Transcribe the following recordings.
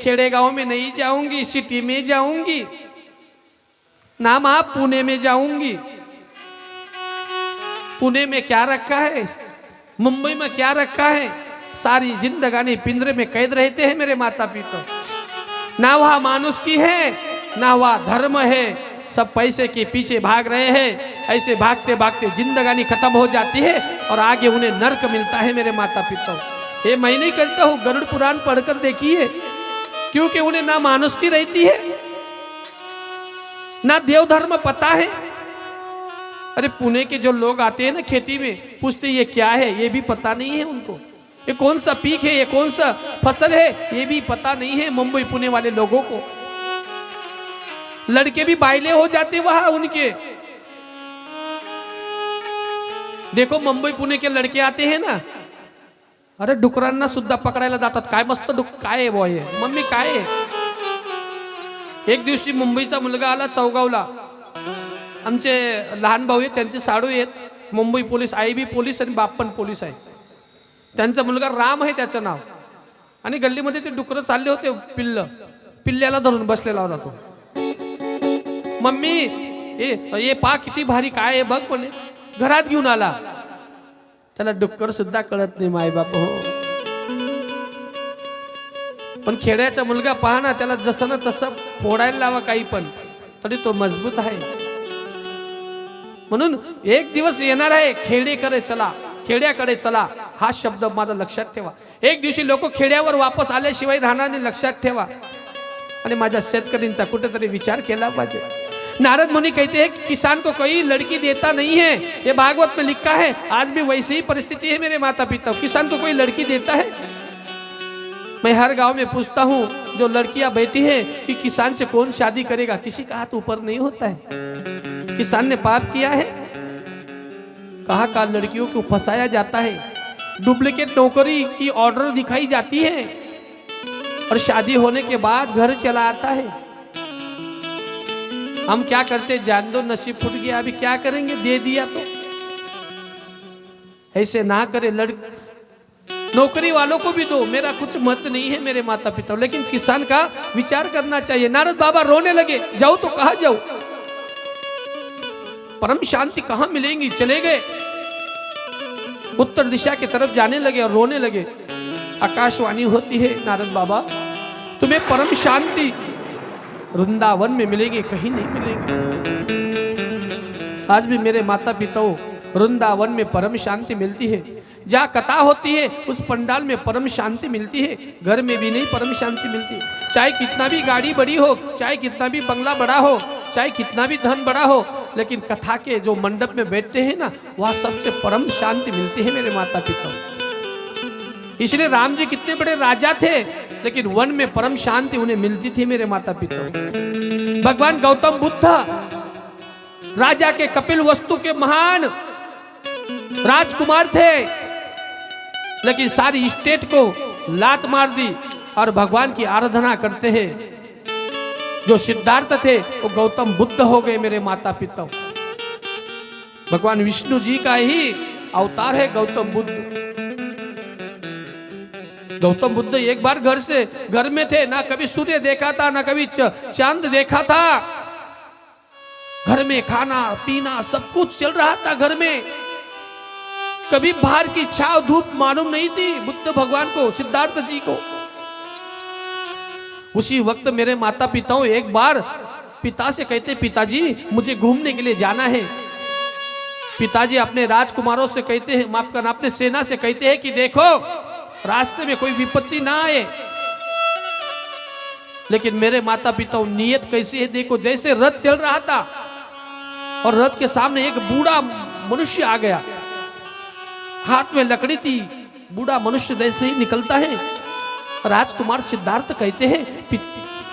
खेड़े गांव में नहीं जाऊंगी, सिटी में जाऊंगी ना मां, पुणे में जाऊंगी। पुणे में क्या रखा है, मुंबई में क्या रखा है, सारी जिंदगानी पिंजरे में कैद रहते हैं मेरे माता पिता। ना वहां मानुष की है ना वहां धर्म है, सब पैसे के पीछे भाग रहे हैं। ऐसे भागते भागते जिंदगानी खत्म हो जाती है और आगे उन्हें नर्क मिलता है मेरे माता पिता। ये मैं नहीं कहता हूं, गरुड़ पुराण पढ़कर देखिए, क्योंकि उन्हें ना मानुष की रहती है ना देव धर्म पता है। अरे पुणे के जो लोग आते हैं ना खेती में, पूछते ये क्या है, ये भी पता नहीं है उनको। ये कौन सा पीक है, ये कौन सा फसल है, ये भी पता नहीं है मुंबई पुणे वाले लोगों को। लड़के भी बाइले हो जाते वहां उनके। देखो मुंबई पुणे के लड़के आते हैं ना, अरे डुकरांना सुद्धा पकडायला जातात। काय मस्त काय आहे बॉय, मम्मी काय आहे। एक दिवशी मुंबईचा मुलगा आला चौगावला, आमचे लहान भाऊ आहेत, त्यांचे साडू आहेत, मुंबई पोलीस, आई बी पोलीस आणि बाप पण पोलीस आहे। त्यांचा मुलगा राम आहे त्याचं नाव, आणि गल्लीमध्ये ते डुकर चालले होते, पिल्ल्याला धरून बसलेला होता तो। मम्मी ये पा किती भारी काय आहे बघ, म्हणे घरात घेऊन आला। त्याला डुक्कर सुद्धा कळत नाही माय बाप हो। पण खेड्याचा मुलगा पहा ना, त्याला जसं ना तसं फोडायला लावा काही पण, तरी तो मजबूत आहे। म्हणून एक दिवस येणार आहे, खेडेकडे चला, खेड्याकडे चला, हा शब्द माझा लक्षात ठेवा। एक दिवशी लोक खेड्यावर वापस आल्याशिवाय राहणार नाही, लक्षात ठेवा। आणि माझ्या शेतकऱ्यांचा कुठेतरी विचार केला पाहिजे। नारद मुनि कहते हैं कि किसान को कोई लड़की देता नहीं है, ये भागवत में लिखा है। आज भी वैसी ही परिस्थिति है मेरे माता पिता, किसान को कोई लड़की देता है। मैं हर गांव में पूछता हूँ, जो लड़कियां बैठी है कि किसान से कौन शादी करेगा, किसी का हाथ ऊपर नहीं होता है। किसान ने पाप किया है, कहा का लड़कियों को फंसाया जाता है, डुप्लीकेट नौकरी की ऑर्डर दिखाई जाती है और शादी होने के बाद घर चला आता है। हम क्या करते, जान दो नसीब फूट गया, अभी क्या करेंगे, दे दिया तो। ऐसे ना करे, नौकरी वालों को भी दो, मेरा कुछ मत नहीं है मेरे माता पिता, लेकिन किसान का विचार करना चाहिए। नारद बाबा रोने लगे, जाऊं तो कहां जाऊं, परम शांति कहां मिलेंगी। चले गए उत्तर दिशा की तरफ जाने लगे और रोने लगे। आकाशवाणी होती है, नारद बाबा तुम्हें परम शांति वृंदावन में मिलेगी, कहीं नहीं मिलेगी। आज भी मेरे माता पिताओं, वृंदावन में परम शांति मिलती है। जहाँ कथा होती है उस पंडाल में परम शांति मिलती है, घर में भी नहीं परम शांति मिलती। चाहे कितना भी गाड़ी बड़ी हो, चाहे कितना भी बंगला बड़ा हो, चाहे कितना भी धन बड़ा हो, लेकिन कथा के जो मंडप में बैठते हैं ना, वहाँ सबसे परम शांति मिलती है मेरे माता पिता। इसलिए राम जी कितने बड़े राजा थे, लेकिन वन में परम शांति उन्हें मिलती थी मेरे माता पिता। भगवान गौतम बुद्ध राजा के कपिल वस्तु के महान राजकुमार थे, लेकिन सारी स्टेट को लात मार दी और भगवान की आराधना करते हैं। जो सिद्धार्थ थे वो गौतम बुद्ध हो गए मेरे माता पिता। भगवान विष्णु जी का ही अवतार है गौतम बुद्ध। गौतम बुद्ध एक बार घर में थे, ना कभी सूर्य देखा था, ना कभी चांद देखा था। घर में खाना पीना सब कुछ चल रहा था घर में, कभी बाहर की छाव धूप मालूम नहीं थी बुद्ध भगवान को, सिद्धार्थ जी को। उसी वक्त मेरे माता पिताओं एक बार पिता से कहते, पिताजी मुझे घूमने के लिए जाना है। पिताजी अपने राजकुमारों से कहते हैं, माफ करना, अपने सेना से कहते हैं कि देखो रास्ते में कोई विपत्ति ना आए। लेकिन मेरे माता पिता नियत कैसी है देखो, जैसे रथ चल रहा था और रथ के सामने एक बूढ़ा मनुष्य आ गया, हाथ में लकड़ी थी। बूढ़ा मनुष्य जैसे ही निकलता है, राजकुमार सिद्धार्थ कहते हैं,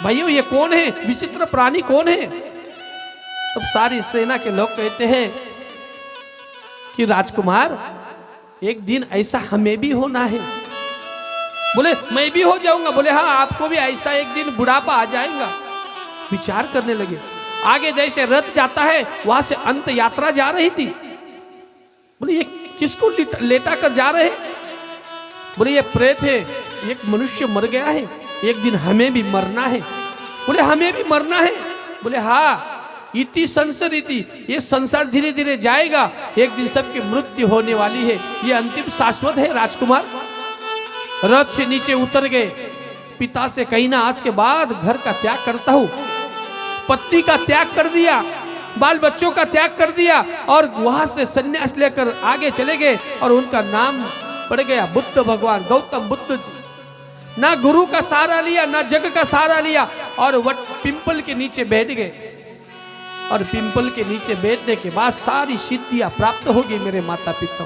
भाइयों ये कौन है, विचित्र प्राणी कौन है। तब सारी सेना के लोग कहते हैं कि राजकुमार एक दिन ऐसा हमें भी होना है। बोले मैं भी हो जाऊंगा। बोले हाँ आपको भी ऐसा एक दिन बुढ़ापा आ जाएगा। विचार करने लगे। आगे जैसे रथ जाता है वहां से अंत यात्रा जा रही थी। बोले ये किसको लेटा कर जा रहे हैं। बोले ये प्रेत है, एक मनुष्य मर गया है, एक दिन हमें भी मरना है। बोले हमें भी मरना है? बोले हाँ, इति संसरिति, ये संसार धीरे धीरे जाएगा, एक दिन सबकी मृत्यु होने वाली है, ये अंतिम शाश्वत है। राजकुमार रथ से नीचे उतर गए। पिता से कहीं ना आज के बाद घर का त्याग करता हूं, पत्नी का त्याग कर दिया, बाल बच्चों का त्याग कर दिया और वहां से संन्यास लेकर आगे चले गए और उनका नाम पड़ गया बुद्ध भगवान, गौतम बुद्ध जी। ना गुरु का सहारा लिया, ना जग का सहारा लिया और वट पिंपल के नीचे बैठ गए। और पिंपल के नीचे बैठने के बाद सारी सिद्धियां प्राप्त होगी मेरे माता पिता।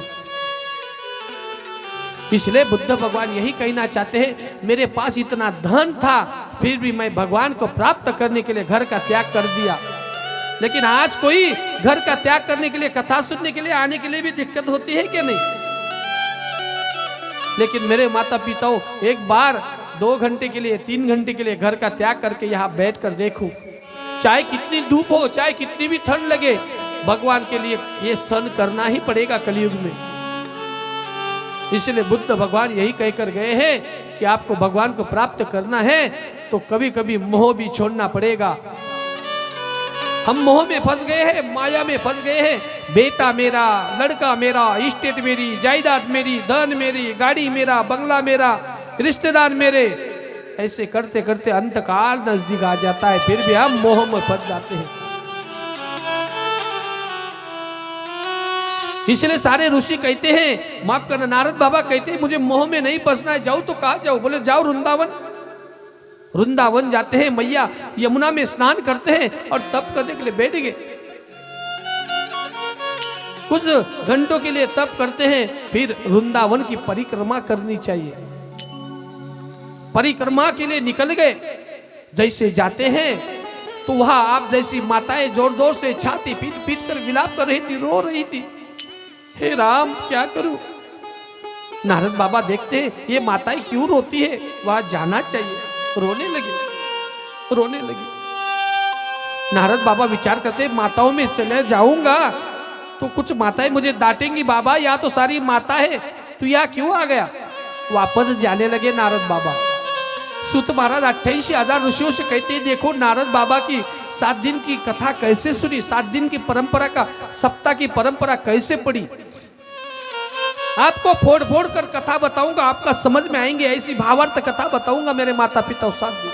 इसलिए बुद्ध भगवान यही कहना चाहते हैं, मेरे पास इतना धन था फिर भी मैं भगवान को प्राप्त करने के लिए घर का त्याग कर दिया। लेकिन आज कोई घर का त्याग करने के लिए, कथा सुनने के लिए आने के लिए भी दिक्कत होती है क्या? नहीं। लेकिन मेरे माता पिताओं, एक बार 2 घंटे के लिए, 3 घंटे के लिए घर का त्याग करके यहाँ बैठ कर देखो, चाहे कितनी धूप हो, चाहे कितनी भी ठंड लगे, भगवान के लिए ये सहन करना ही पड़ेगा कलयुग में। इसलिए बुद्ध भगवान यही कहकर गए हैं कि आपको भगवान को प्राप्त करना है तो कभी कभी मोह भी छोड़ना पड़ेगा। हम मोह में फंस गए हैं, माया में फंस गए हैं। बेटा मेरा, लड़का मेरा, स्टेट मेरी, जायदाद मेरी, धन मेरी, गाड़ी मेरा, बंगला मेरा, रिश्तेदार मेरे, ऐसे करते करते अंतकाल नजदीक आ जाता है, फिर भी हम मोह में फंस जाते हैं। इसलिए सारे ऋषि कहते हैं, माफ करना, नारद बाबा कहते हैं मुझे मोह में नहीं फंसना है। जाओ तो कहाँ जाओ? बोले जाओ वृंदावन। वृंदावन जाते हैं, मैया यमुना में स्नान करते हैं और तप करने के लिए बैठ गए। कुछ घंटों के लिए तप करते हैं, फिर वृंदावन की परिक्रमा करनी चाहिए। परिक्रमा के लिए निकल गए। जैसे जाते हैं तो वहां आप जैसी माताएं जोर जोर से छाती पीट पीट कर विलाप कर रही थी, रो रही थी, हे राम क्या करूं। नारद बाबा देखते हैं ये माताएं क्यों रोती है, वहां जाना चाहिए। रोने लगे, रोने लगे। नारद बाबा विचार करते, माताओं में चले जाऊंगा तो कुछ माताएं मुझे डांटेंगी, बाबा यहाँ तो सारी माता है, तू यहाँ क्यों आ गया। वापस जाने लगे नारद बाबा। सूत महाराज 88,000 ऋषियों से कहते हैं, देखो नारद बाबा की 7 दिन की कथा कैसे सुनी, 7 दिन की परंपरा का, सप्ताह की परंपरा कैसे पढ़ी। आपको फोड़ फोड़ कर कथा बताऊंगा, आपका समझ में आएंगे, ऐसी भावार्थ कथा बताऊंगा मेरे माता पिता। 7 दिन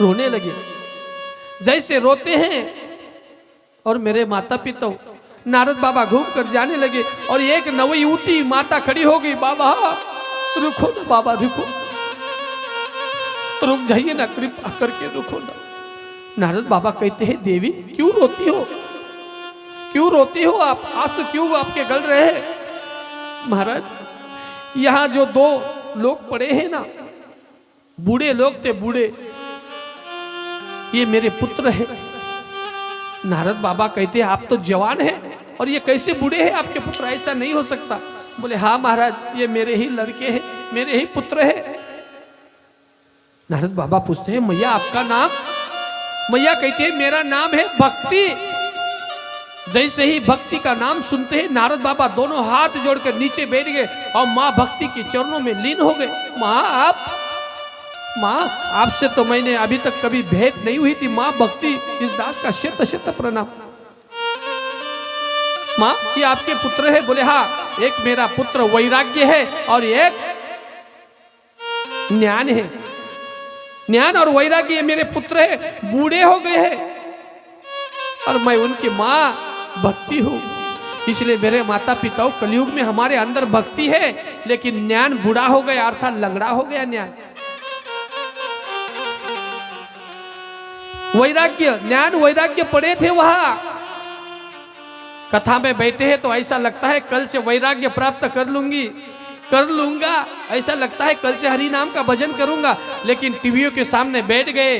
रोने लगे। जैसे रोते हैं और मेरे माता पिता, नारद बाबा घूम कर जाने लगे और एक नवयुवती माता खड़ी हो गई, बाबा रुको ना, बाबा रुको, रुक जाइए ना, कृपा करके रुको ना। नारद बाबा कहते हैं, देवी क्यों रोती हो, क्यों रोती हो आप, आंसू क्यों आपके गल रहे हैं। महाराज यहाँ जो 2 लोग पड़े हैं ना, बूढ़े लोग थे, बूढ़े, ये मेरे पुत्र है। नारद बाबा कहते हैं, आप तो जवान हैं और ये कैसे बूढ़े हैं आपके पुत्र, ऐसा नहीं हो सकता। बोले हाँ महाराज, ये मेरे ही लड़के हैं, मेरे ही पुत्र है। नारद बाबा पूछते हैं, मैया आपका नाम। मैया कहते हैं, मेरा नाम है भक्ति। जैसे ही भक्ति का नाम सुनते हैं, नारद बाबा दोनों हाथ जोड़कर नीचे बैठ गए और माँ भक्ति के चरणों में लीन हो गए। माँ आप, माँ आपसे तो मैंने अभी तक कभी भेंट नहीं हुई थी। माँ भक्ति, इस दास का शत शत प्रणाम। माँ ये आपके पुत्र है। बोले हाँ, एक मेरा पुत्र वैराग्य है और एक ज्ञान है। ज्ञान और वैराग्य मेरे पुत्र है, बूढ़े हो गए हैं और मैं उनकी माँ भक्ति हूँ। इसलिए मेरे माता पिताओं, कलयुग में हमारे अंदर भक्ति है लेकिन ज्ञान बूढ़ा हो गया, अर्थात लंगड़ा हो गया ज्ञान। वैराग्य, ज्ञान वैराग्य पड़े थे वहां, कथा में बैठे हैं तो ऐसा लगता है कल से वैराग्य प्राप्त कर लूंगा, ऐसा लगता है कल से हरि नाम का भजन करूंगा। लेकिन टीवियों के सामने बैठ गए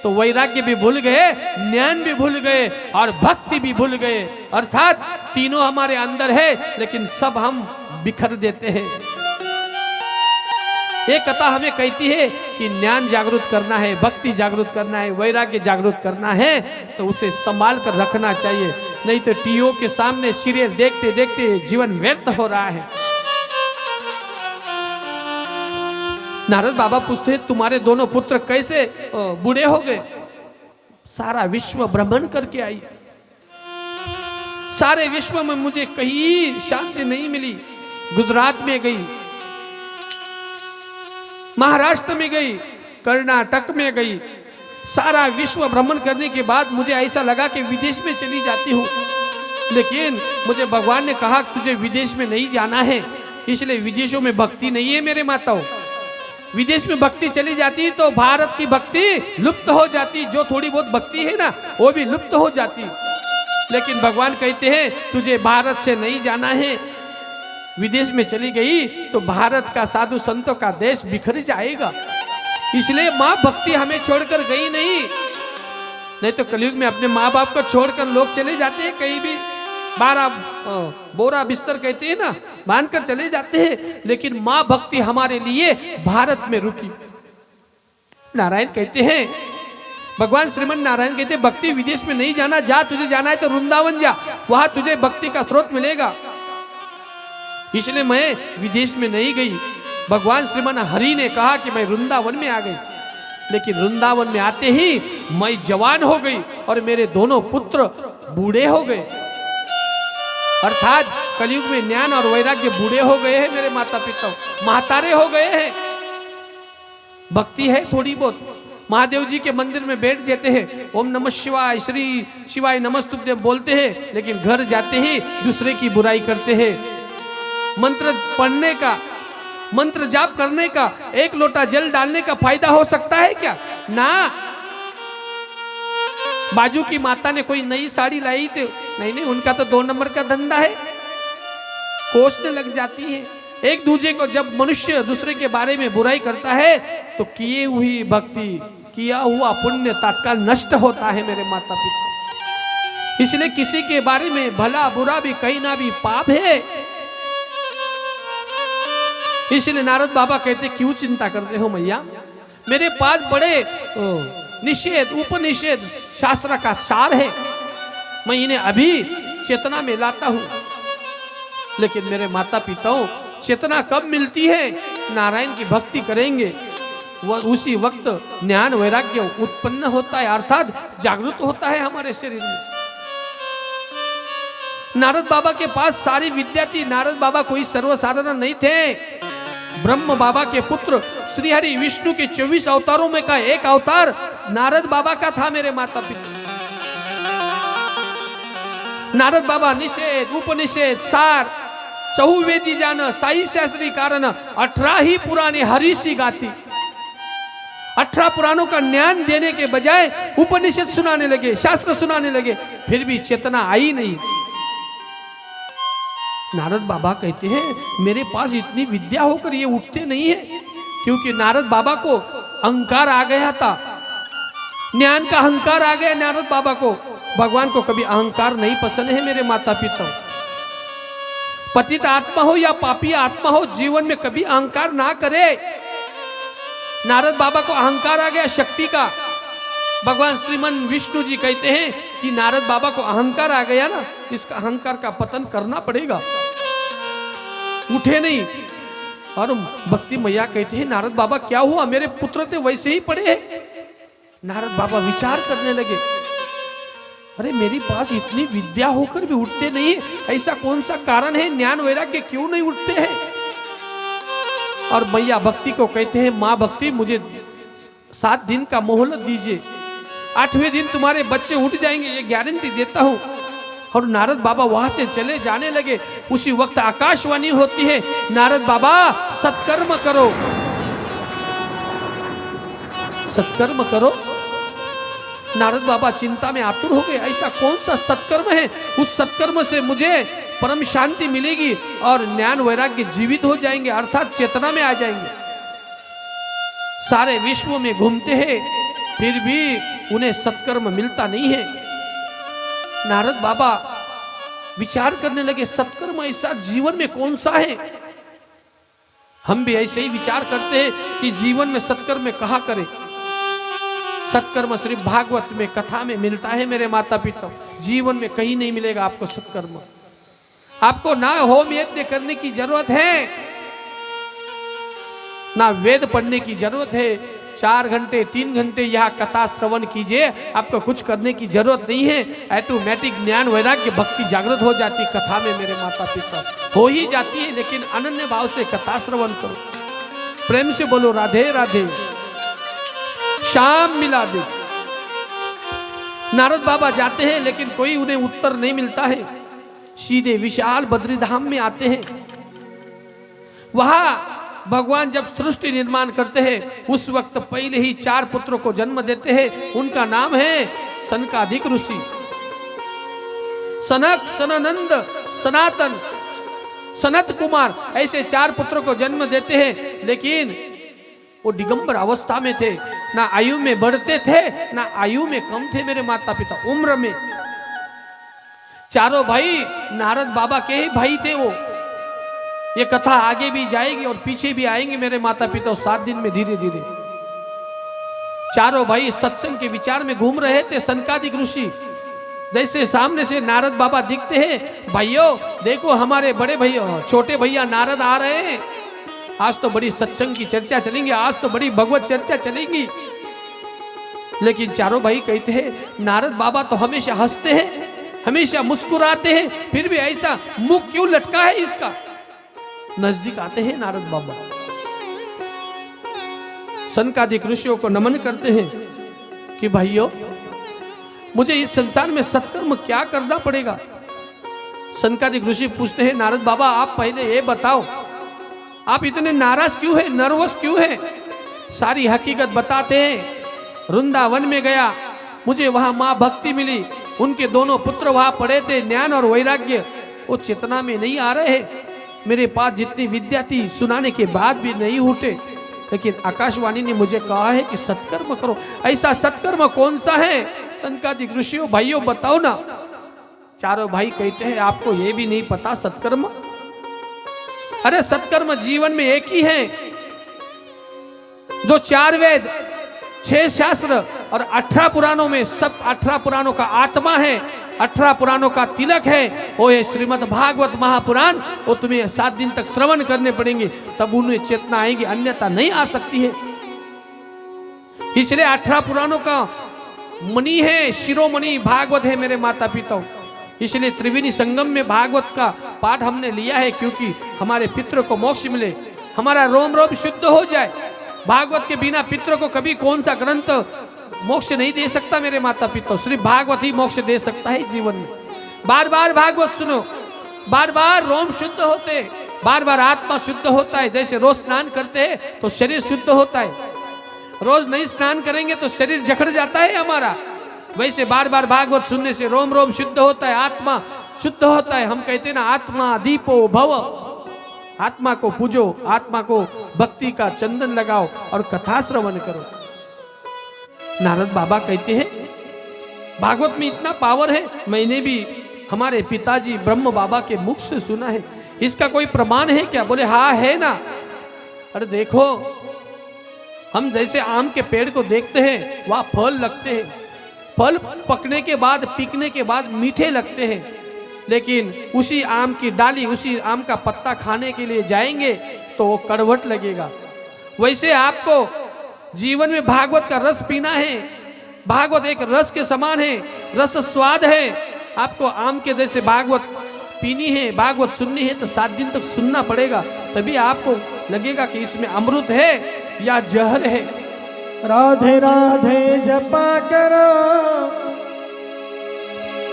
तो वैराग्य भी भूल गए, ज्ञान भी भूल गए और भक्ति भी भूल गए। अर्थात तीनों हमारे अंदर है लेकिन सब हम बिखर देते हैं। ये कथा हमें कहती है कि ज्ञान जागृत करना है, भक्ति जागृत करना है, वैराग्य जागृत करना है तो उसे संभाल कर रखना चाहिए, नहीं तो टीओ के सामने सीरियल देखते देखते जीवन व्यर्थ हो रहा है। नारद बाबा पूछते हैं तुम्हारे दोनों पुत्र कैसे बूढ़े हो गए? सारा विश्व भ्रमण करके आई, सारे विश्व में मुझे कहीं शांति नहीं मिली। गुजरात में गई, महाराष्ट्र में गई, कर्नाटक में गई, सारा विश्व भ्रमण करने के बाद मुझे ऐसा लगा कि विदेश में चली जाती हूँ, लेकिन मुझे भगवान ने कहा तुझे विदेश में नहीं जाना है, इसलिए विदेशों में भक्ति नहीं है मेरे माताओं। विदेश में भक्ति चली जाती तो भारत की भक्ति लुप्त हो जाती, जो थोड़ी बहुत भक्ति है ना वो भी लुप्त हो जाती। लेकिन भगवान कहते हैं तुझे भारत से नहीं जाना है, विदेश में चली गई तो भारत का साधु संतों का देश बिखर जाएगा, इसलिए माँ भक्ति हमें छोड़कर गई नहीं तो कलयुग में अपने माँ बाप को छोड़कर लोग चले जाते हैं कहीं भी, 12 बोरा बिस्तर कहते हैं ना, बांध कर चले जाते हैं, लेकिन माँ भक्ति हमारे लिए भारत में रुकी। नारायण कहते हैं, भगवान श्रीमन नारायण कहते हैं भक्ति विदेश में नहीं जाना, जा तुझे जाना है तो वृंदावन जा, वहां तुझे भक्ति का स्रोत मिलेगा। इसलिए मैं विदेश में नहीं गई। भगवान श्रीमन हरि ने कहा कि मैं वृंदावन में आ गई, लेकिन वृंदावन में आते ही मैं जवान हो गई और मेरे दोनों पुत्र बूढ़े हो गए। अर्थात कलयुग में ज्ञान और वैराग्य बूढ़े हो गए हैं, मेरे माता पिता महातारे हो गए हैं। भक्ति है थोड़ी बहुत, महादेव जी के मंदिर में बैठ जाते हैं, ओम नमः शिवाय, श्री शिवाय नमस्तुभ्यं बोलते हैं, लेकिन घर जाते ही दूसरे की बुराई करते हैं। मंत्र पढ़ने का, मंत्र जाप करने का, एक लोटा जल डालने का फायदा हो सकता है क्या? ना। बाजू की माता ने कोई नई साड़ी लाई थी, नहीं, उनका तो 2 नंबर का धंधा है, कोसने लग जाती है। एक दूसरे को जब मनुष्य दूसरे के बारे में बुराई करता है तो किए हुई भक्ति, किया हुआ पुण्य तत्काल नष्ट होता है मेरे माता पिता। इसलिए किसी के बारे में भला बुरा भी कहीं ना भी पाप है। इसलिए नारद बाबा कहते क्यों चिंता करते हो मैया, मेरे पास बड़े निषेध उपनिषेध शास्त्र का सार है, मैं इन्हें अभी चेतना में लाता हूं। लेकिन मेरे माता पिताओं चेतना कब मिलती है? नारायण की भक्ति करेंगे वह उसी वक्त ज्ञान वैराग्य उत्पन्न होता है, अर्थात जागृत होता है हमारे शरीर में। नारद बाबा के पास सारी विद्या थी। नारद बाबा कोई सर्वसाधारण नहीं थे। ब्रह्म बाबा के पुत्र श्री हरि विष्णु के 24 अवतारों में का एक अवतार नारद बाबा का था मेरे माता पिता। नारद बाबा निषेध उपनिषेध सार चहुवेदी जान साई शास्त्री कारण 18 ही पुराने हरिषि गाती। 18 पुराणों का ज्ञान देने के बजाय उपनिषद सुनाने लगे, शास्त्र सुनाने लगे, फिर भी चेतना आई नहीं। नारद बाबा कहते हैं मेरे पास इतनी विद्या होकर ये उठते नहीं है, क्योंकि नारद बाबा को अहंकार आ गया था, ज्ञान का अहंकार आ गया नारद बाबा को। भगवान को कभी अहंकार नहीं पसंद है मेरे माता पिता। पतित आत्मा हो या पापी आत्मा हो, जीवन में कभी अहंकार ना करे। नारद बाबा को अहंकार आ गया शक्ति का। भगवान श्रीमन विष्णु जी कहते हैं कि नारद बाबा को अहंकार आ गया ना, इसका अहंकार का पतन करना पड़ेगा। उठे नहीं। और भक्ति मैया कहते हैं नारद बाबा क्या हुआ, मेरे पुत्र थे वैसे ही पड़े हैं। नारद बाबा विचार करने लगे, अरे मेरी पास इतनी विद्या होकर भी उठते नहीं, ऐसा कौन सा कारण है, ज्ञान वैराग्य क्यों नहीं उठते हैं? और मैया भक्ति को कहते हैं माँ भक्ति मुझे 7 दिन का मोहलत दीजिए, 8वें दिन तुम्हारे बच्चे उठ जाएंगे, ये गारंटी देता हूं। और नारद बाबा वहां से चले जाने लगे। उसी वक्त आकाशवाणी होती है, नारद बाबा सत्कर्म करो, सत्कर्म करो। नारद बाबा चिंता में आतुर हो गए, ऐसा कौन सा सत्कर्म है, उस सत्कर्म से मुझे परम शांति मिलेगी और ज्ञान वैराग्य जीवित हो जाएंगे, अर्थात चेतना में आ जाएंगे। सारे विश्व में घूमते हैं फिर भी उन्हें सत्कर्म मिलता नहीं है। नारद बाबा विचार करने लगे सत्कर्म ऐसा जीवन में कौन सा है। हम भी ऐसे ही विचार करते हैं कि जीवन में सत्कर्म कहा करें। सत्कर्म सिर्फ भागवत में कथा में मिलता है मेरे माता पिता, जीवन में कहीं नहीं मिलेगा आपको सत्कर्म। आपको ना होम यज्ञ करने की जरूरत है। ना वेद पढ़ने की जरूरत है। 4 घंटे 3 घंटे यह कथा श्रवण कीजिए, आपको कुछ करने की जरूरत नहीं है। ऑटोमेटिक ज्ञान वैराग्य भक्ति जागृत हो जाती है कथा में मेरे माता पिता, हो ही जाती है। लेकिन अनन्य भाव से कथा श्रवण करो, प्रेम से बोलो राधे राधे, शाम मिला दे। नारद बाबा जाते हैं लेकिन कोई उन्हें उत्तर नहीं मिलता है। सीधे विशाल बद्रीधाम में आते हैं। वहां भगवान जब सृष्टि निर्माण करते हैं उस वक्त पहले ही 4 पुत्रों को जन्म देते हैं। उनका नाम है सनकादिक ऋषि, सनक, सनानंद, सनातन, सनत कुमार, ऐसे 4 पुत्रों को जन्म देते हैं। लेकिन वो दिगंबर अवस्था में थे, ना आयु में बढ़ते थे ना आयु में कम थे मेरे माता पिता। उम्र में चारों भाई नारद बाबा के ही भाई थे वो। ये कथा आगे भी जाएगी और पीछे भी आएंगे मेरे माता पिता 7 दिन में धीरे धीरे। चारों भाई सत्संग के विचार में घूम रहे थे। सनकादिक ऋषि जैसे सामने से नारद बाबा दिखते हैं, भाइयों देखो हमारे बड़े भैया छोटे भैया नारद आ रहे हैं, आज तो बड़ी सत्संग की चर्चा चलेंगी, आज तो बड़ी भगवत चर्चा चलेगी। लेकिन चारों भाई कहते हैं नारद बाबा तो हमेशा हंसते हैं, हमेशा मुस्कुराते हैं, फिर भी ऐसा मुख क्यों लटका है इसका। नजदीक आते हैं नारद बाबा, सनकादिक ऋषियों को नमन करते हैं कि भाइयों मुझे इस संसार में सत्कर्म क्या करना पड़ेगा। सनकादिक ऋषि पूछते हैं नारद बाबा आप पहले ये बताओ, आप इतने नाराज क्यों है, नर्वस क्यों है। सारी हकीकत बताते हैं। वृंदावन में गया, मुझे वहां माँ भक्ति मिली, उनके दोनों पुत्र वहां पड़े थे, ज्ञान और वैराग्य वो चेतना में नहीं आ रहे। मेरे पास जितनी विद्या थी सुनाने के बाद भी नहीं उठे। लेकिन आकाशवाणी ने मुझे कहा है कि सत्कर्म करो। ऐसा सत्कर्म कौन सा है सनकादिक ऋषियों भाइयों बताओ ना। चारों भाई कहते हैं आपको ये भी नहीं पता सत्कर्म। अरे सत्कर्म जीवन में एक ही है, जो 4 वेद 6 शास्त्र और 18 पुराणों में सब 18 पुराणों का आत्मा है, 18 पुराणों का तिलक है, वो है श्रीमद् भागवत महापुराण। वो तुम्हें 7 दिन तक श्रवण करने पड़ेंगे तब उन्हें चेतना आएगी, अन्यथा नहीं आ सकती है। इसलिए 18 पुराणों का मणि है, शिरोमणि भागवत है मेरे माता पिता। इसलिए त्रिवेणी संगम में भागवत का पाठ हमने लिया है, क्योंकि हमारे पितरों को मोक्ष मिले, हमारा रोम रोम शुद्ध हो जाए। भागवत के बिना पितरों को कभी कौन सा ग्रंथ मोक्ष नहीं दे सकता मेरे माता पिता, सिर्फ भागवत ही मोक्ष दे सकता है जीवन में। बार बार भागवत सुनो, बार बार रोम शुद्ध होते, बार बार आत्मा शुद्ध होता है। जैसे रोज स्नान करते हैं तो शरीर शुद्ध होता है, रोज नहीं स्नान करेंगे तो शरीर जकड़ जाता है हमारा। वैसे बार बार भागवत सुनने से रोम रोम शुद्ध होता है, आत्मा शुद्ध होता है। हम कहते हैं ना आत्मा दीपो भव, आत्मा को पूजो, आत्मा को भक्ति का चंदन लगाओ और कथा श्रवण करो। नारद बाबा कहते हैं भागवत में इतना पावर है, मैंने भी हमारे पिताजी ब्रह्म बाबा के मुख से सुना है। इसका कोई प्रमाण है क्या? बोले हाँ है ना। अरे देखो हम जैसे आम के पेड़ को देखते हैं, वहाँ फल लगते हैं, फल पकने के बाद पीकने के बाद मीठे लगते हैं, लेकिन उसी आम की डाली उसी आम का पत्ता खाने के लिए जाएंगे तो वो कड़वट लगेगा। वैसे आपको जीवन में भागवत का रस पीना है। भागवत एक रस के समान है, रस स्वाद है। आपको आम के जैसे भागवत पीनी है, भागवत सुननी है तो 7 दिन तक सुनना पड़ेगा, तभी आपको लगेगा कि इसमें अमृत है या जहर है। राधे राधे जपा करो,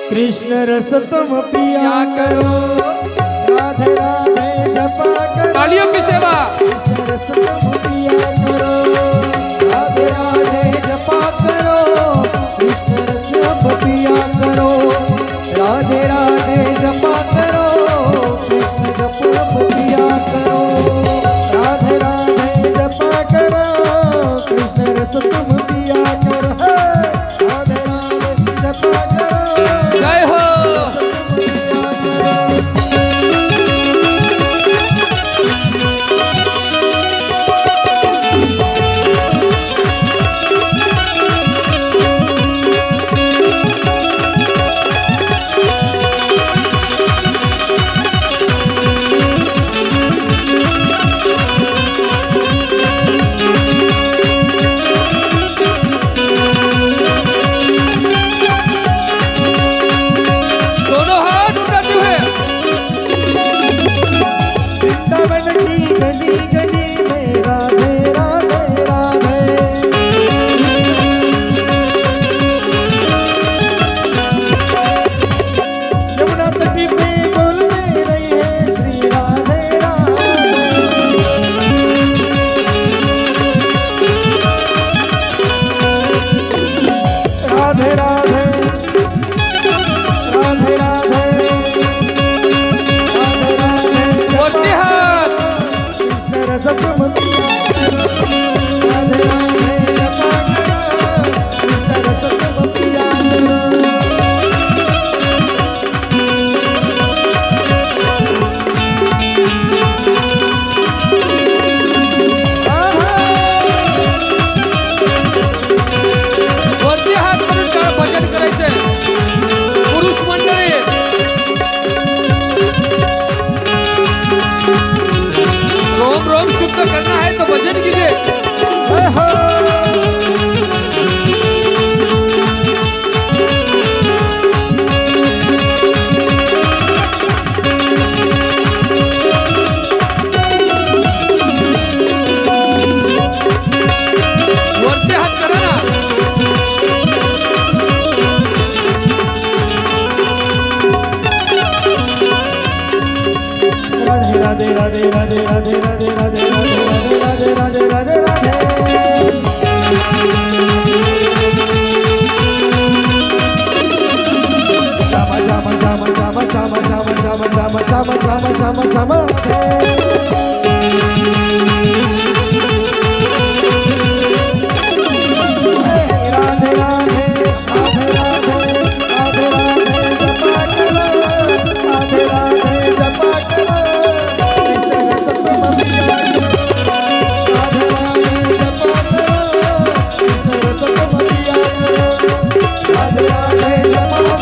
कृष्ण रस तुम पिया करो। राधे राधे जपा करो, तालियों की सेवा, कृष्ण रस तुम पिया करो। राधे राधे जपा करो, कृष्ण रस तुम पिया करो। राधे राधे जपा करो, कृष्ण जप पिया करो। राधे राधे जपा करो, कृष्ण रस तुम पिया करो। राधे राधे जपा करो, जय हो। छम छम छम राधे राधे राधे राधे राधे राधे जपा करो राधे राधे जपा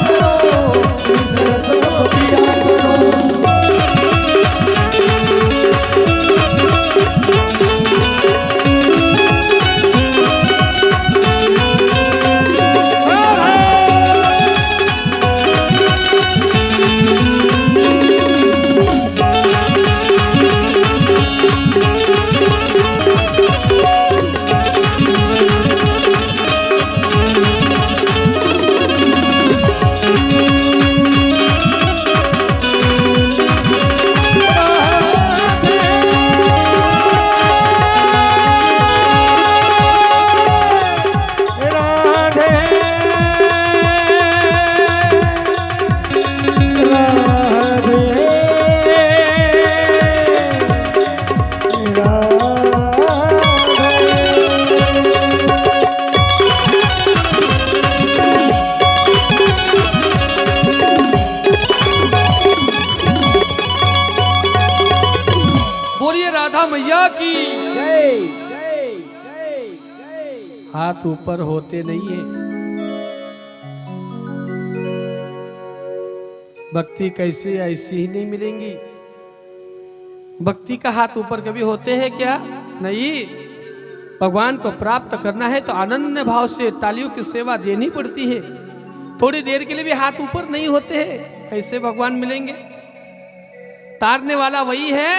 मैया की हाथ ऊपर होते नहीं है। भक्ति कैसे ऐसी ही नहीं मिलेंगी। भक्ति का हाथ ऊपर कभी होते हैं क्या? नहीं। भगवान को प्राप्त करना है तो अनन्य भाव से तालियों की सेवा देनी पड़ती है। थोड़ी देर के लिए भी हाथ ऊपर नहीं होते हैं, कैसे भगवान मिलेंगे? तारने वाला वही है,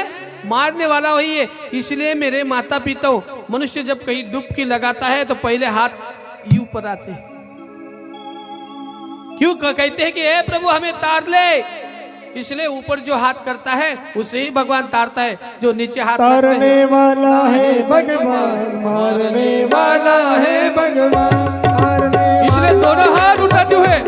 मारने वाला वही है। इसलिए मेरे माता पिता, मनुष्य जब कहीं डुबकी लगाता है तो पहले हाथ यूं पर आते हैं। क्यों कहते हैं कि हे प्रभु हमें तार ले? इसलिए ऊपर जो हाथ करता है उसे ही भगवान तारता है। जो नीचे हाथ तारने वाला है भगवान, मारने वाला है भगवान। इसलिए दोनों हाथ उठाते हुए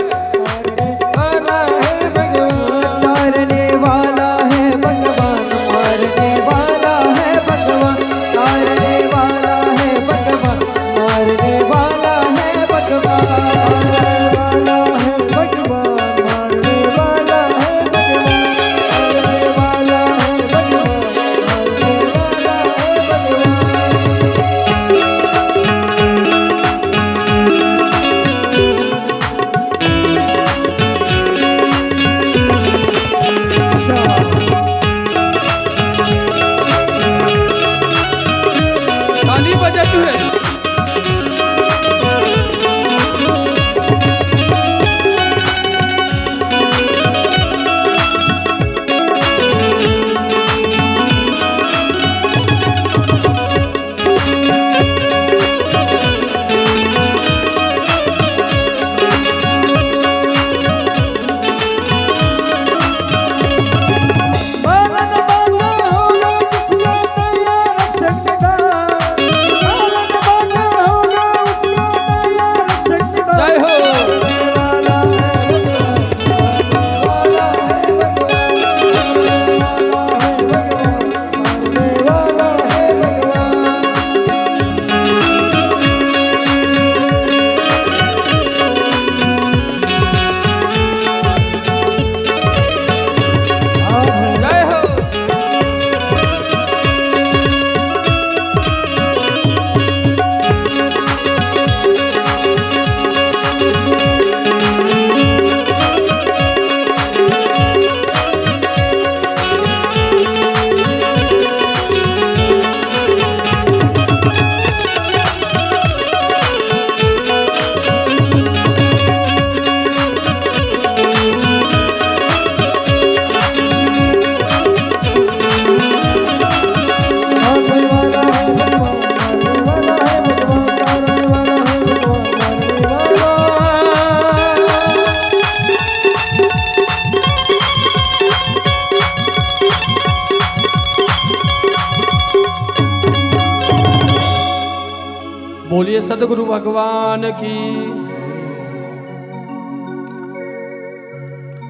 बोलिए सदगुरु भगवान की।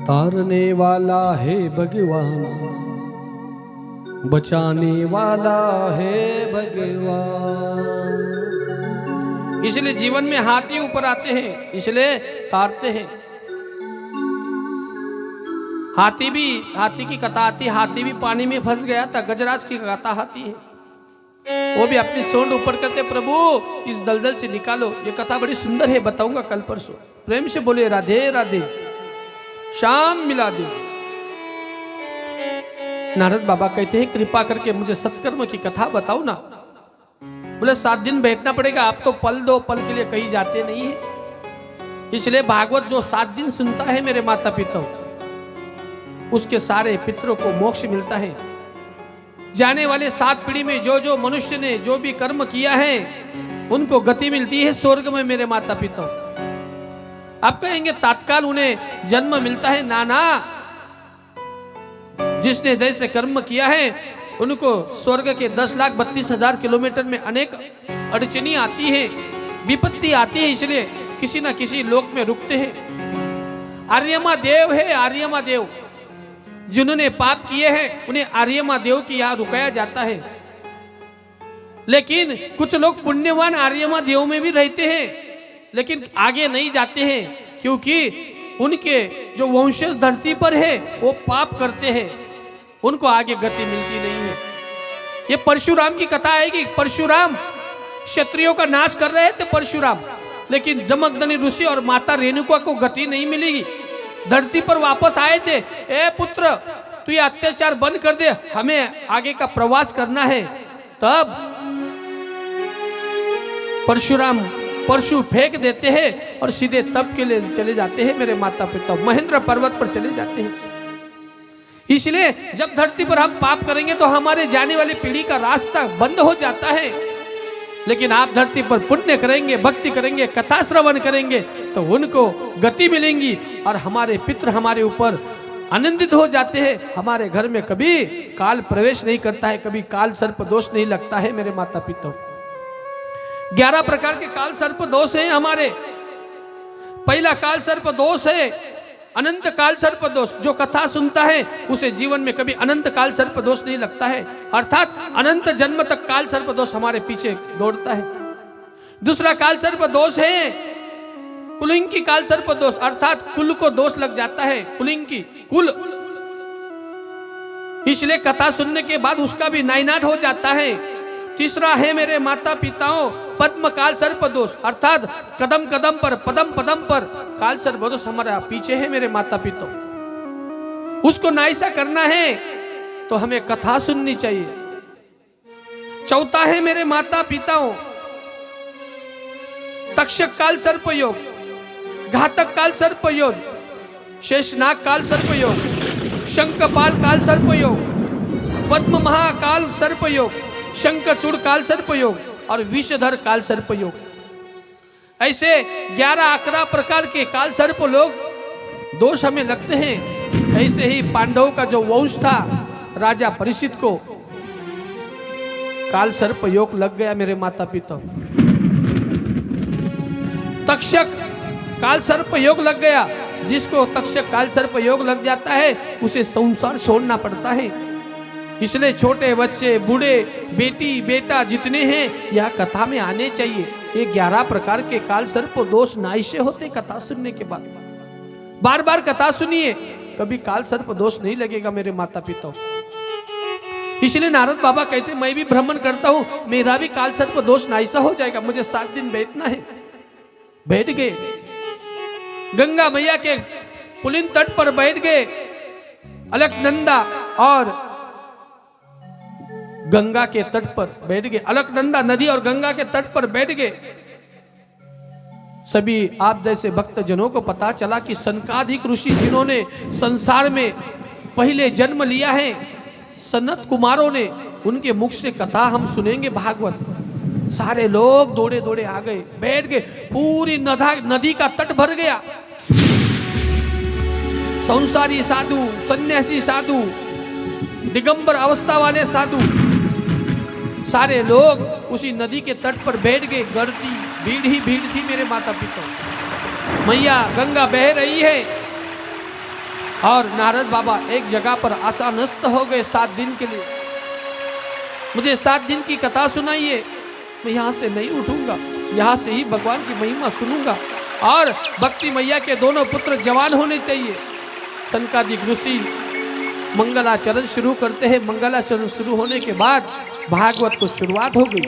तारने वाला है भगवान, बचाने वाला है भगवान। इसलिए जीवन में हाथी ऊपर आते हैं, इसलिए तारते हैं। हाथी की कथा आती है, हाथी भी पानी में फंस गया था। गजराज की कथा आती है, वो भी अपनी सोंड ऊपर करते, प्रभु इस दलदल से निकालो। ये कथा बड़ी सुंदर है, बताऊंगा कल परसों। प्रेम से बोले राधे राधे, शाम मिला दे। नारद बाबा कहते हैं कृपा करके मुझे सत्कर्म की कथा बताओ ना। बोले 7 दिन बैठना पड़ेगा, आप तो पल 2 पल के लिए कहीं जाते नहीं है। इसलिए भागवत जो 7 दिन सुनता है मेरे माता पिता, उसके सारे पितरों को मोक्ष मिलता है। जाने वाले 7 पीढ़ी में जो जो मनुष्य ने जो भी कर्म किया है उनको गति मिलती है स्वर्ग में मेरे माता पिता। आप कहेंगे तात्काल उन्हें जन्म मिलता है, ना ना, जिसने जैसे कर्म किया है उनको स्वर्ग के 10,32,000 किलोमीटर में अनेक अड़चनी आती है, विपत्ति आती है, इसलिए किसी ना किसी लोक में रुकते हैं। आर्यमा देव है, आर्यमा देव जिन्होंने पाप किए हैं उन्हें आर्यमा देव की यहाँ रुकाया जाता है। लेकिन कुछ लोग पुण्यवान आर्यमा देव में भी रहते हैं, लेकिन आगे नहीं जाते हैं, क्योंकि उनके जो वंशज धरती पर है वो पाप करते हैं, उनको आगे गति मिलती नहीं है। ये परशुराम की कथा आएगी। परशुराम क्षत्रियों का नाश कर रहे थे परशुराम, लेकिन जमदग्नि ऋषि और माता रेणुका को गति नहीं मिलेगी। धरती पर वापस आए थे, ए पुत्र तू ये अत्याचार बंद कर दे, हमें आगे का प्रवास करना है। तब परशुराम परशु फेंक देते हैं और सीधे तप के लिए चले जाते हैं मेरे माता पिता, महेंद्र पर्वत पर चले जाते हैं। इसलिए जब धरती पर हम पाप करेंगे तो हमारे जाने वाली पीढ़ी का रास्ता बंद हो जाता है। लेकिन आप धरती पर पुण्य करेंगे, भक्ति करेंगे, कथा श्रवण करेंगे तो उनको गति मिलेंगी और हमारे पितृ हमारे ऊपर आनंदित हो जाते हैं। हमारे घर में कभी काल प्रवेश नहीं करता है, कभी काल सर्प दोष नहीं लगता है मेरे माता पिता। 11 प्रकार के काल सर्प दोष हैं हमारे। पहला काल सर्प दोष है अनंत काल सर्प दोष। जो कथा सुनता है उसे जीवन में कभी अनंत काल सर्प दोष नहीं लगता है, अर्थात अनंत जन्म तक काल सर्प दोष हमारे पीछे दौड़ता है। दूसरा काल सर्प दोष है कुलिंग की काल सर्प दोष, अर्थात कुल को दोष लग जाता है, कुलिंग की कुल, इसलिए कथा सुनने के बाद उसका भी नायनाट हो जाता है। तीसरा है मेरे माता पिताओं पद्म काल सर्प दोष, अर्थात कदम कदम पर पदम पदम पर काल सर्प दोष हमारे पीछे है मेरे माता पिता। उसको नाइसा करना है तो हमें कथा सुननी चाहिए। चौथा है मेरे माता पिताओं तक्षक काल सर्प योग, घातक काल सर्प योग, शेषनाग काल सर्प योग, शंखपाल काल सर्प योग, पद्म महाकाल सर्प योग, शंखचूड़ काल सर्प योग और विषधर काल सर्प योग। ऐसे 11-11 प्रकार के काल सर्प लोग दोष हमें लगते हैं। ऐसे ही पांडवों का जो वंश था राजा परीक्षित को काल सर्प योग लग गया मेरे माता पिता। तक्षक काल सर्प योग लग गया। जिसको तक्षक काल सर्प योग लग जाता है उसे संसार छोड़ना पड़ता है। इसलिए छोटे बच्चे, बूढ़े, बेटी, बेटा जितने हैं यह कथा में आने चाहिए। ये 11 प्रकार के काल सर्प दोष नाइसे होते कथा सुनने के बाद। बार बार कथा सुनिए, कभी काल सर्प दोष नहीं लगेगा मेरे माता पिता। इसलिए नारद बाबा कहते मैं भी भ्रमण करता हूं, मेरा भी काल सर्प दोष नाइसा हो जाएगा। मुझे 7 दिन बैठना है। बैठ गए, गंगा मैया के पुलिन तट पर बैठ गए। अलकनंदा और गंगा के तट पर बैठ गए। अलकनंदा नदी और गंगा के तट पर बैठ गए। सभी आप जैसे भक्त जनों को पता चला कि सनकादिक ऋषि जिन्होंने संसार में पहले जन्म लिया है, सनत कुमारों ने, उनके मुख से कथा हम सुनेंगे भागवत। सारे लोग दौड़े दौड़े आ गए, बैठ गए। पूरी नदी का तट भर गया। संसारी साधु, सन्यासी साधु, दिगंबर अवस्था वाले साधु, सारे लोग उसी नदी के तट पर बैठ गए। गर्दी भीड़ ही भीड़ थी मेरे माता पिता। मैया गंगा बह रही है और नारद बाबा एक जगह पर आशानस्त हो गए 7 दिन के लिए। मुझे 7 दिन की कथा सुनाइए, मैं यहाँ से नहीं उठूंगा, यहाँ से ही भगवान की महिमा सुनूंगा। और भक्ति मैया के दोनों पुत्र जवान होने चाहिए। सनकादिक ऋषि मंगलाचरण शुरू करते हैं। मंगलाचरण शुरू होने के बाद भागवत को शुरुआत हो गई।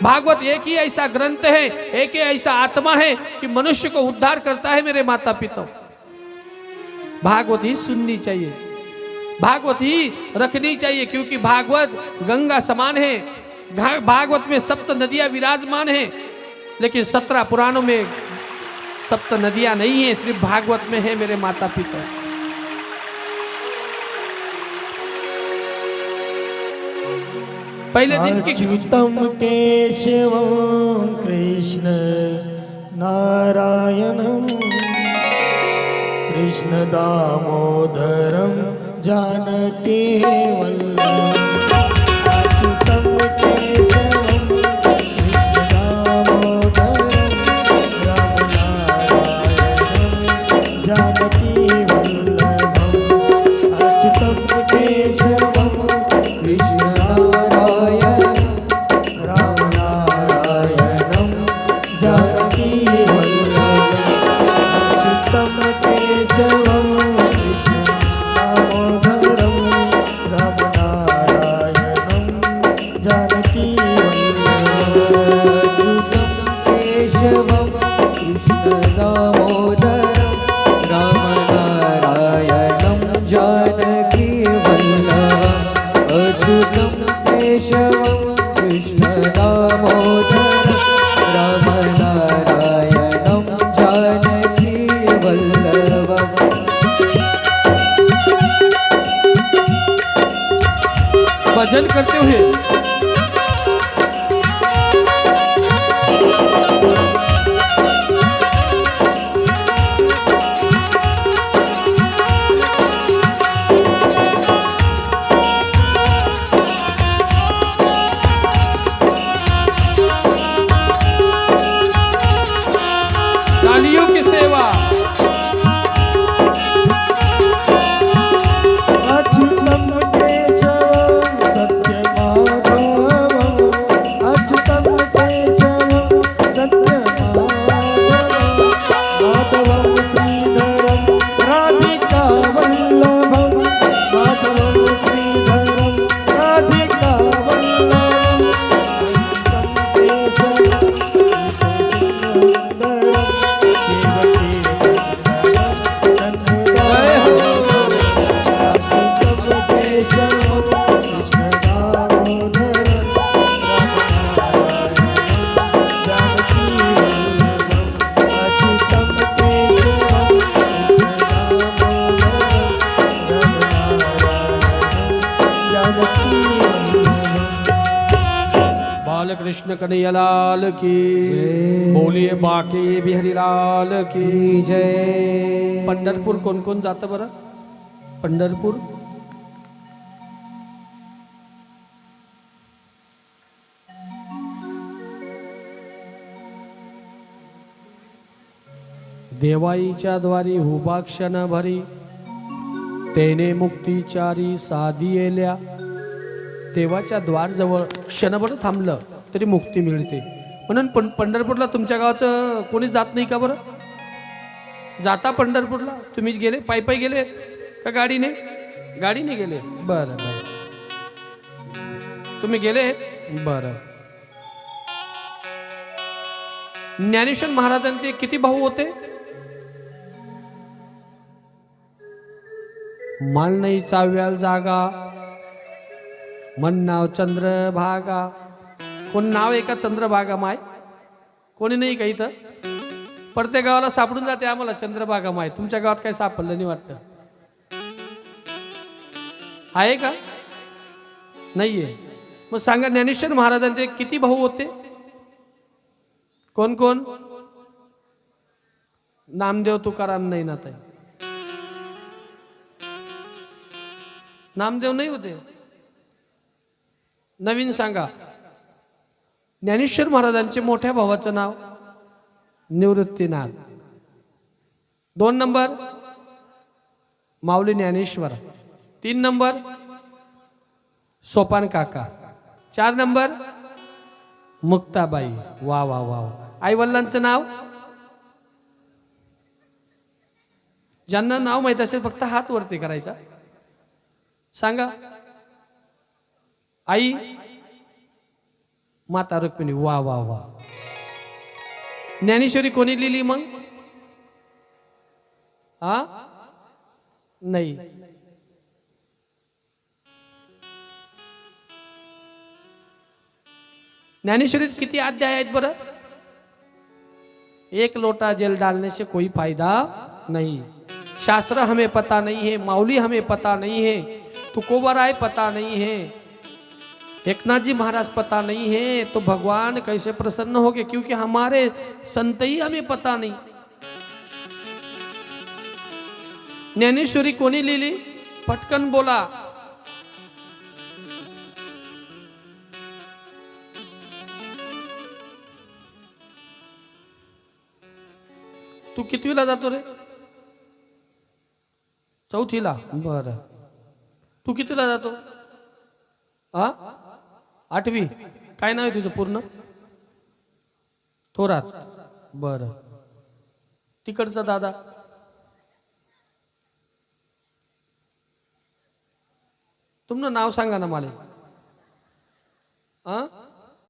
भागवत एक ही ऐसा ग्रंथ है, एक ही ऐसा आत्मा है कि मनुष्य को उद्धार करता है। मेरे माता पिता, भागवत ही सुननी चाहिए, भागवत ही रखनी चाहिए, क्योंकि भागवत गंगा समान है। भागवत में 7 नदियां विराजमान है, लेकिन 17 पुराणों में 7 नदियां नहीं है, सिर्फ भागवत में है। मेरे माता पिता, पहले दिन की अच्युतम केशवम कृष्ण नारायणम कृष्ण दामोदरम जानकी वल्लभम। अच्युतम केशवम कृष्ण दामोदरम राम नारायणम जानकी वल्लभम। अच्युतम केशवम कृष्ण भजन करते हुए तालियों की सेवा। कृष्ण कन्हैया लाल की, बोलिए बाके बिहारी लाल की जय। पंढरपूर कोण कोण जातं बरं? पंढरपूर देवाईच्या द्वारी उभा क्षण भरी, तेने मुक्तीचारी साधी येल्या। देवाच्या द्वार जवळ क्षणभर थांबलं तरी मुक्ती मिळते। म्हणून पंढरपूरला तुमच्या गावाचं कोणी जात नाही का बरं? जाता पंढरपूरला? तुम्ही गेले? पायी पायी गेले का गाडीने? गाडीने गेले? बरं बरं, तुम्ही गेले? बरं। ज्ञानेश्वर महाराजांचे किती भाऊ होते? मान नाही चाव्याल जागा, मन नाव चंद्रभागा। कोण नाव आहे का चंद्रभागा माय? कोणी नाही का इथं? प्रत्येक गावाला सापडून जाते आम्हाला चंद्रभागा माय। तुमच्या गावात काही सापडलं नाही वाटतं? आहे का? नाहीये? मग सांगा, ज्ञानेश्वर महाराजांचे किती भाऊ होते? कोण कोण? नामदेव तुकाराम नाही ना ताई? नामदेव नाही होते? नवीन सांगा। ज्ञानेश्वर महाराजांचे मोठ्या भावाचं नाव निवृत्तीनाथ। 2 नंबर माऊली ज्ञानेश्वर। 3 नंबर सोपान काका. 4 नंबर मुक्ताबाई. वा वा वा. आई वडिलांचं नाव, ज्यांना नाव माहित असेल फक्त हात वरती करायचा. सांगा. आई माता रुक्मिणी. वा वा वा. ज्ञानेश्वरी कोणी लिहिली मग? हा नाही. ज्ञानेश्वरीत किती अध्याय आहेत बरं? एक लोटा जल डालने से कोई फायदा नहीं. शास्त्र हमें पता नहीं है, माउली हमें पता नहीं है, तुकोबराय पता नहीं है, एकनाथ जी महाराज पता नहीं है, तो भगवान कैसे प्रसन्न होगे? क्योंकि हमारे संत ही हमें पता नहीं. ज्ञानेश्वरी कोणी लिहिली? पटकन बोला. तू कितवीला जातो रे? चौथीला. बर. तू कितीला जातो? हा 8वी. काय नाव आहे तुझं पूर्ण? थोरात. बर. तिकडचा दादा? तुमचं नाव सांगा ना मला. हा